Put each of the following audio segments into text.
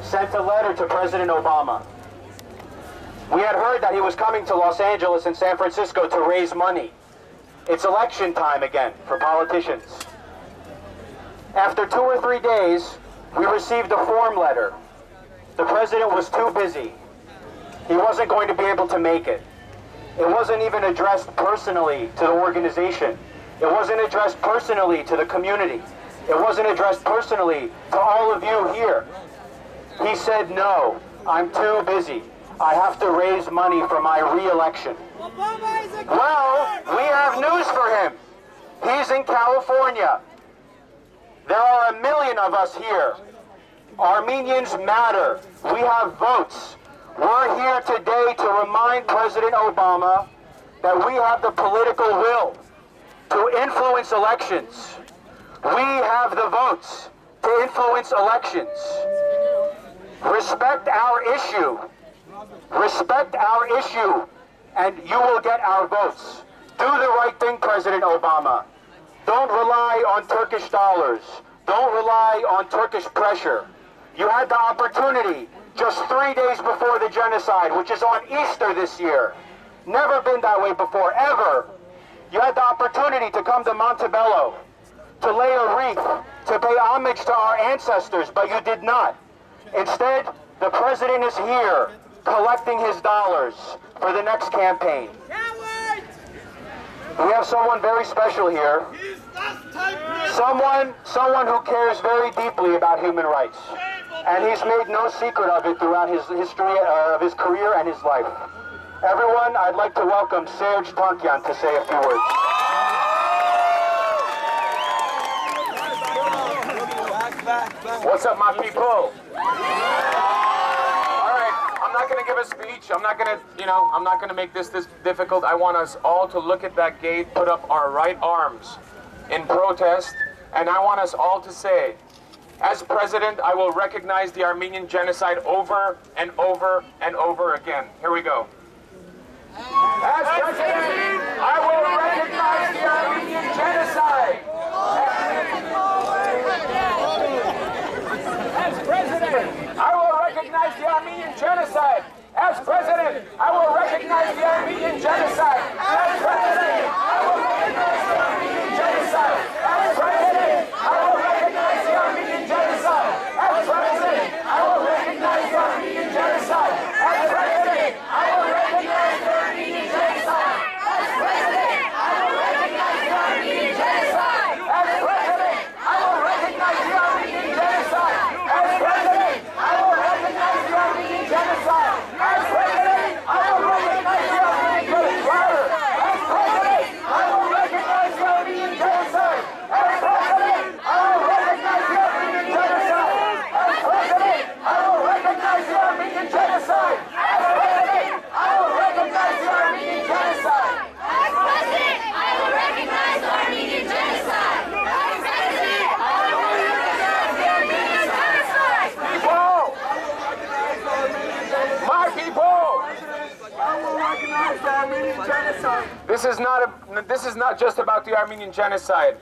sent a letter to President Obama. We had heard that he was coming to Los Angeles and San Francisco to raise money. It's election time again for politicians. After 2 or 3 days, we received a form letter. The president was too busy. He wasn't going to be able to make it. It wasn't even addressed personally to the organization. It wasn't addressed personally to the community. It wasn't addressed personally to all of you here. He said, no, I'm too busy. I have to raise money for my re-election. Well, we have news for him. He's in California. There are 1 million of us here. Armenians matter. We have votes. We're here today to remind President Obama that we have the political will to influence elections. We have the votes to influence elections. Respect our issue. Respect our issue, and you will get our votes. Do the right thing, President Obama. Don't rely on Turkish dollars. Don't rely on Turkish pressure. You had the opportunity just 3 days before the genocide, which is on Easter this year. Never been that way before, ever. You had the opportunity to come to Montebello, to lay a wreath, to pay homage to our ancestors, but you did not. Instead, the president is here, collecting his dollars for the next campaign. We have someone very special here. Someone who cares very deeply about human rights. And he's made no secret of it throughout his history of his career and his life. Everyone, I'd like to welcome Serge Tankian to say a few words. What's up, my people? I'm not going to give a speech. I'm not going to make this difficult. I want us all to look at that gate, put up our right arms in protest, and I want us all to say, as president, I will recognize the Armenian genocide over and over and over again. Here we go. As president, I will recognize the Armenian genocide. As president, I will recognize the Armenian genocide. As president, I will recognize the Armenian genocide. As president, I will recognize the Armenian genocide. As president, I will recognize the Armenian genocide. As president, I will recognize the Armenian genocide. As president, I will recognize the Armenian genocide. As president, I will recognize the Armenian genocide. As president, I will recognize the Armenian genocide. As president, I will recognize the Armenian genocide. As president, I will recognize the Armenian genocide. As president, I will recognize the Armenian genocide. As president, I will recognize the Armenian genocide. As president, I will recognize the Armenian genocide. As president, I will recognize the Armenian genocide. As president, I will recognize the Armenian genocide. As president, I will recognize the Armenian genocide. People! My people! I will recognize the Armenian genocide. This is not just about the Armenian genocide,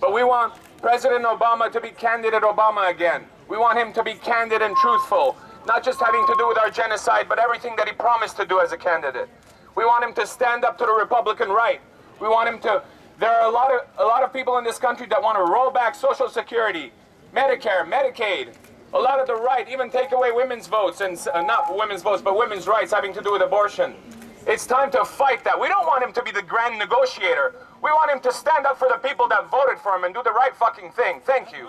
but we want President Obama to be candidate Obama again. We want him to be candid and truthful, not just having to do with our genocide, but everything that he promised to do as a candidate. We want him to stand up to the Republican right. We want him to. There are a lot of people in this country that want to roll back Social Security, Medicare, Medicaid. A lot of the right, even take away women's votes, and not women's votes, but women's rights having to do with abortion. It's time to fight that. We don't want him to be the grand negotiator. We want him to stand up for the people that voted for him and do the right fucking thing. Thank you.